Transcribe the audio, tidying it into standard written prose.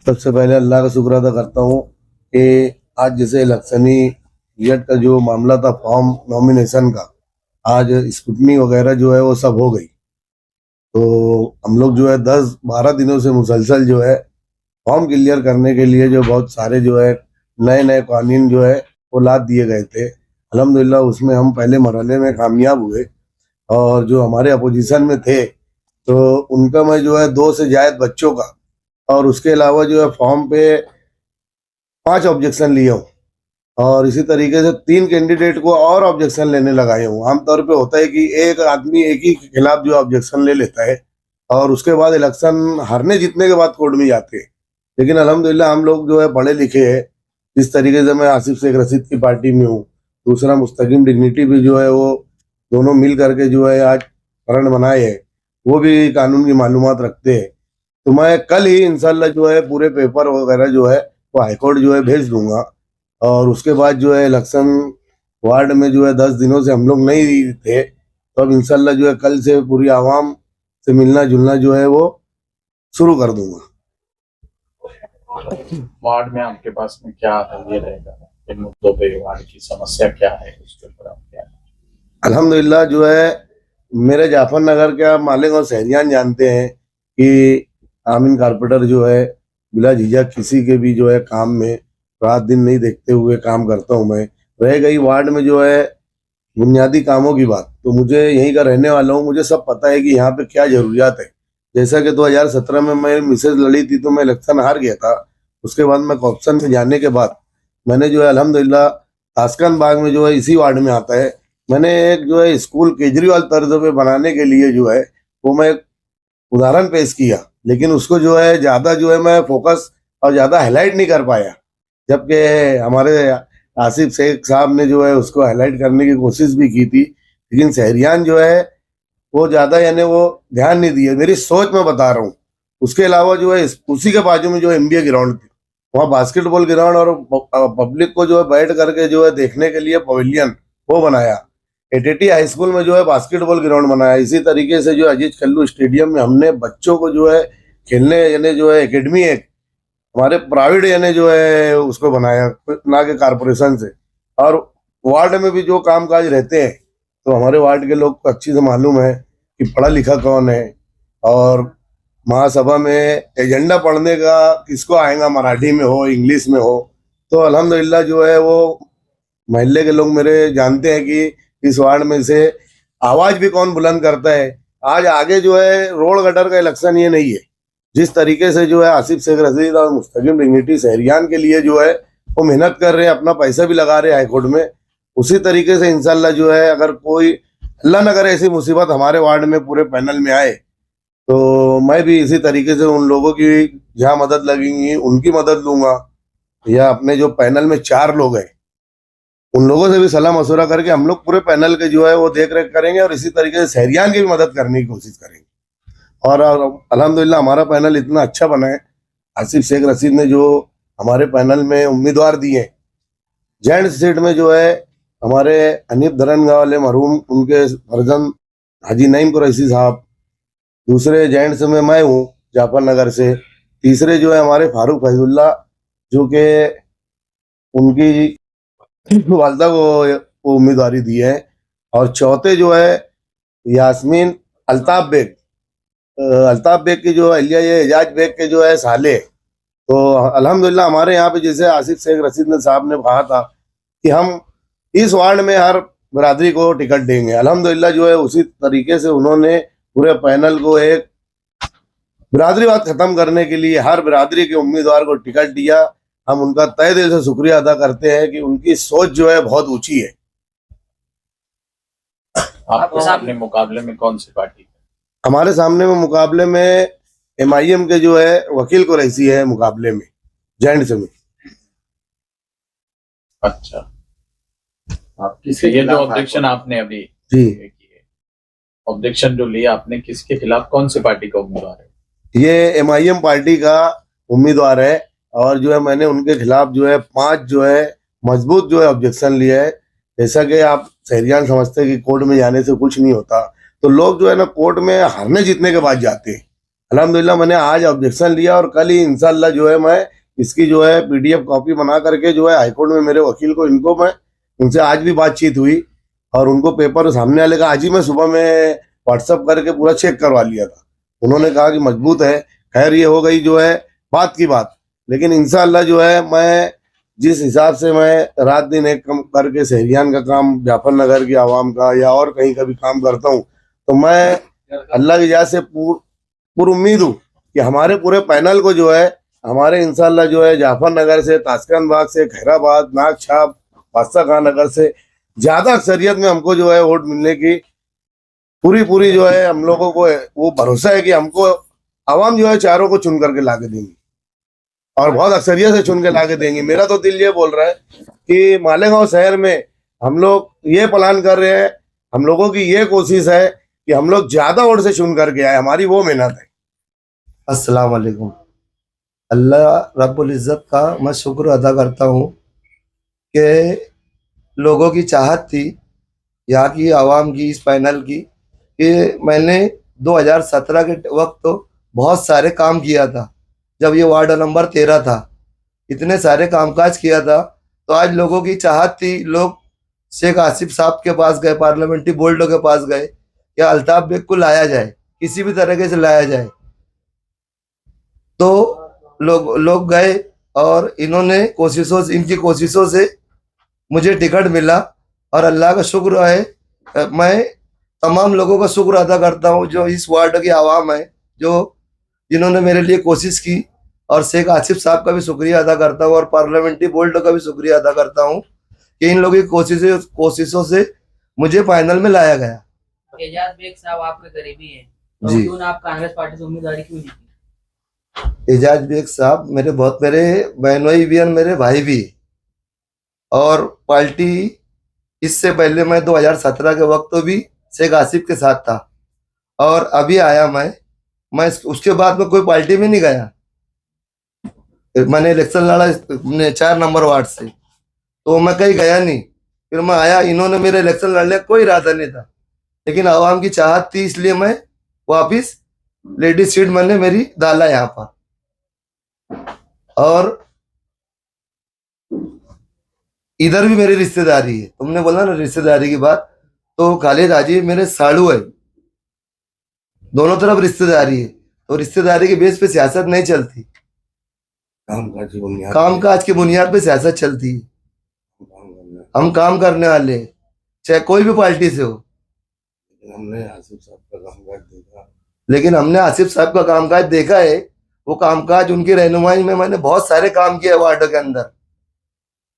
सबसे पहले अल्लाह का शुक्र अदा करता हूँ कि आज जैसे इलेक्शनी पीरियड का जो मामला था फॉर्म नॉमिनेशन का, आज स्क्रूटनी वगैरह जो है वो सब हो गई। तो हम लोग जो है 10-12 दिनों से मुसलसल जो है फॉर्म क्लियर करने के लिए जो बहुत सारे जो है नए नए कानून जो है वो लाद दिए गए थे। अल्हम्दुलिल्लाह उसमें हम पहले मरहले में कामयाब हुए। और जो हमारे अपोजिशन में थे तो उनका मैं जो है 2 से ज़्यादा बच्चों का और उसके अलावा जो है फॉर्म पे 5 ऑब्जेक्शन लिए हूँ। और इसी तरीके से 3 कैंडिडेट को और ऑब्जेक्शन लेने लगाए हूँ। आमतौर पे होता है कि एक आदमी एक ही के खिलाफ जो ऑब्जेक्शन ले लेता है और उसके बाद इलेक्शन हारने जीतने के बाद कोर्ट में जाते हैं। लेकिन अल्हम्दुलिल्लाह हम लोग जो है पढ़े लिखे हैं। जिस तरीके से मैं आसिफ शेख रशीद की पार्टी में हूँ, दूसरा मुस्तकीम डिग्निटी भी जो है वो दोनों मिल करके जो है आज प्रण बनाए है, वो भी कानून की मालूमात रखते हैं। तो मैं कल ही इंशाल्लाह जो है पूरे पेपर वगैरह जो है वो हाईकोर्ट जो है भेज दूंगा। और उसके बाद जो है इलेक्शन वार्ड में जो है 10 दिनों से हम लोग नहीं थे, तो अब इंशाल्लाह जो है कल से पूरी आवाम से मिलना जुलना जो है वो शुरू कर दूंगा। वार्ड में आपके पास में क्या ये रहेगा, इन मुद्दों पे वार्ड की समस्या क्या है, उसके ऊपर आप क्या? अल्हम्दुलिल्लाह जो है मेरे जाफर नगर के आप मालिक और शहरियान जानते हैं कि आमीन कारपेंटर जो है बिला झिझक किसी के भी जो है काम में रात दिन नहीं देखते हुए काम करता हूँ मैं। रह गई वार्ड में जो है बुनियादी कामों की बात, तो मुझे यहीं का रहने वाला हूँ, मुझे सब पता है कि यहाँ पे क्या जरूरियात है। जैसा कि 2017 में मैं मिसेज लड़ी थी तो मैं इलेक्शन हार गया था। उसके बाद मैं कॉप्शन में जाने के बाद मैंने जो है अल्हम्दुलिल्लाह ताशकंद बाग में जो है इसी वार्ड में आता है, मैंने एक जो है स्कूल केजरीवाल तर्ज पे बनाने के लिए जो है वो मैं एक उदाहरण पेश किया। लेकिन उसको जो है ज़्यादा जो है मैं फोकस और ज़्यादा हाईलाइट नहीं कर पाया, जबकि हमारे आसिफ शेख साहब ने जो है उसको हाईलाइट करने की कोशिश भी की थी। लेकिन शहरियान जो है वो ज़्यादा यानी वो ध्यान नहीं दिए, मेरी सोच में बता रहा हूँ। उसके अलावा जो है उसी के बाजू में जो MBA ग्राउंड थी, वहाँ बास्केटबॉल ग्राउंड और पब्लिक को जो है बैठ करके जो है देखने के लिए पवेलियन वो बनाया। ATT हाई स्कूल में जो है बास्केटबॉल ग्राउंड बनाया। इसी तरीके से जो अजीज कल्लू स्टेडियम में हमने बच्चों को जो है खेलने यानी जो है एकेडमी एक हमारे प्राइवेट यानी जो है उसको बनाया, ना कि कारपोरेशन से। और वार्ड में भी जो काम काज रहते हैं तो हमारे वार्ड के लोग को अच्छी से मालूम है कि पढ़ा लिखा कौन है। और महासभा में एजेंडा पढ़ने का किसको आएगा, मराठी में हो इंग्लिश में हो, तो अल्हम्दुलिल्लाह जो है वो महल्ले के लोग मेरे जानते हैं कि इस वार्ड में से आवाज भी कौन बुलंद करता है। आज आगे जो है रोड गटर का इलेक्शन ये नहीं है। जिस तरीके से जो है आसिफ शेख रशीद और मुस्तकीम डिग्निटी शहरियान के लिए जो है वो मेहनत कर रहे हैं, अपना पैसा भी लगा रहे हैं हाईकोर्ट में, उसी तरीके से इंशाल्लाह जो है अगर कोई अल्लाह न करे ऐसी मुसीबत हमारे वार्ड में पूरे पैनल में आए तो मैं भी इसी तरीके से उन लोगों की जहाँ मदद लगेंगी उनकी मदद लूंगा। या अपने जो पैनल में 4 लोग हैं उन लोगों से भी सलाह मशवरा करके हम लोग पूरे पैनल के जो है वो देख रेख करेंगे और इसी तरीके से शहरियान की भी मदद करने की कोशिश करेंगे। और अल्हम्दुलिल्लाह हमारा पैनल इतना अच्छा बना है। आसिफ शेख रशीद ने जो हमारे पैनल में उम्मीदवार दिए, जेंट्स सीट में जो है हमारे हनीफ धरनगा वाले मरहूम उनके फर्जंद हाजी नईम कुरैशी साहब, दूसरे जेंट्स में मैं हूँ जाफर नगर से, तीसरे जो है हमारे फारूक फैजुल्ला जो कि उनकी वालदा को उम्मीदवारी दी है, और चौथे जो है यास्मीन अल्ताफ बेग की जो अलिया ये एजाज बेग के जो है साले। तो अल्हम्दुलिल्लाह हमारे यहाँ पे जैसे आसिफ शेख रशीद ने साहब ने कहा था कि हम इस वार्ड में हर बिरादरी को टिकट देंगे, अल्हम्दुलिल्लाह जो है उसी तरीके से उन्होंने पूरे पैनल को एक बिरादरीवाद खत्म करने के लिए हर बिरादरी के उम्मीदवार को टिकट दिया। हम उनका तहे दिल से शुक्रिया अदा करते हैं कि उनकी सोच जो है बहुत ऊंची है। आपके सामने मुकाबले में कौन सी पार्टी? हमारे सामने में मुकाबले में MIM के जो है वकील कुरैशी है मुकाबले में जेंट्स में। अच्छा, ये जो ऑब्जेक्शन आपने अभी जी ऑब्जेक्शन जो लिया आपने, किसके खिलाफ, कौन सी पार्टी का उम्मीदवार है? ये MIM पार्टी का उम्मीदवार है। और जो है मैंने उनके खिलाफ जो है 5 जो है मजबूत जो है ऑब्जेक्शन लिया है। जैसा कि आप शहरियान समझते हैं कि कोर्ट में जाने से कुछ नहीं होता, तो लोग जो है ना कोर्ट में हारने जीतने के बाद जाते हैं। अल्हम्दुलिल्लाह मैंने आज ऑब्जेक्शन लिया और कल ही इंशाल्लाह जो है मैं इसकी जो है PDF कॉपी बना करके जो है हाईकोर्ट में मेरे वकील को इनको मैं उनसे आज भी बातचीत हुई और उनको पेपर सामने वाले का आज ही मैं सुबह में व्हाट्सअप करके पूरा चेक करवा लिया था। उन्होंने कहा कि मजबूत है। खैर ये हो गई जो है बात की बात, लेकिन इंशाल्लाह जो है मैं जिस हिसाब से मैं रात दिन एक कम करके सहरियान का काम, जाफर नगर की आवाम का या और कहीं का भी काम करता हूँ, तो मैं अल्लाह की इजाज़त से पूरी उम्मीद हूँ कि हमारे पूरे पैनल को जो है हमारे इंशाल्लाह जो है जाफर नगर से, ताशकंद बाग से, खैराबाद, नाग छाप, बादशाह खान नगर से ज्यादा अक्सरियत में हमको जो है वोट मिलने की पूरी जो है हम लोगों को वो भरोसा है कि हमको आवाम जो है चारों को चुन करके लाके देंगी और बहुत अक्सरियत से चुन के लाके देंगी। मेरा तो दिल ये बोल रहा है कि मालेगांव शहर में हम लोग ये प्लान कर रहे हैं, हम लोगों की ये कोशिश है कि हम लोग ज्यादा वोट से चुन करके आए, हमारी वो मेहनत है। अस्सलाम वालेकुम। अल्लाह रब्बुल इज़्ज़त का मैं शुक्र अदा करता हूँ कि लोगों की चाहत थी, यहाँ की आवाम की, इस पैनल की, कि मैंने 2017 के वक्त तो बहुत सारे काम किया था। जब ये वार्ड नंबर 13 था, इतने सारे कामकाज किया था, तो आज लोगों की चाहत थी, लोग शेख आसिफ साहब के पास गए, पार्लियामेंट्री बोल्डो के पास गए कि अल्ताफ बेग को लाया जाए, किसी भी तरीके से लाया जाए। तो लोग गए और इन्होंने इनकी कोशिशों से मुझे टिकट मिला और अल्लाह का शुक्र है। मैं तमाम लोगों का शुक्र अदा करता हूँ जो इस वार्ड की आवाम है, जो जिन्होंने मेरे लिए कोशिश की, और शेख आसिफ साहब का भी शुक्रिया अदा करता हूँ और पार्लियामेंट्री बोर्ड का भी शुक्रिया अदा करता हूँ कि इन लोगों की कोशिशों से मुझे फाइनल में लाया गया। एजाज बेग साहब आपके करीबी हैं, जी। तो आप कांग्रेस पार्टी से उम्मीदवारी क्यों जीती? एजाज बेग साहब मेरे बहनोई भी हैं, मेरे भाई भी, और पार्टी इससे पहले मैं 2017 के वक्त तो भी शेख आसिफ के साथ था और अभी आया मैं उसके बाद में कोई पार्टी में नहीं गया। मैंने इलेक्शन लड़ा 4 नंबर वार्ड से, तो मैं कहीं गया नहीं। फिर मैं आया, इन्होंने मेरे इलेक्शन लड़ने का कोई इरादा नहीं था, लेकिन आवाम की चाहत थी, इसलिए मैं वापिस लेडीज सीट मैंने मेरी डाला यहाँ पर। और इधर भी मेरी रिश्तेदारी है, तुमने बोला ना रिश्तेदारी की बात, तो खालिद हाजी मेरे साड़ू है, दोनों तरफ रिश्तेदारी है, तो रिश्तेदारी के बेस पे सियासत नहीं चलती, कामकाज की बुनियाद पे सियासत चलती है। हम काम करने वाले हैं, चाहे कोई भी पार्टी से हो। हमने आसिफ साहब का कामकाज देखा, लेकिन हमने आसिफ साहब का कामकाज देखा है, वो कामकाज उनकी रहनुमाई में मैंने बहुत सारे काम किए वार्ड के अंदर।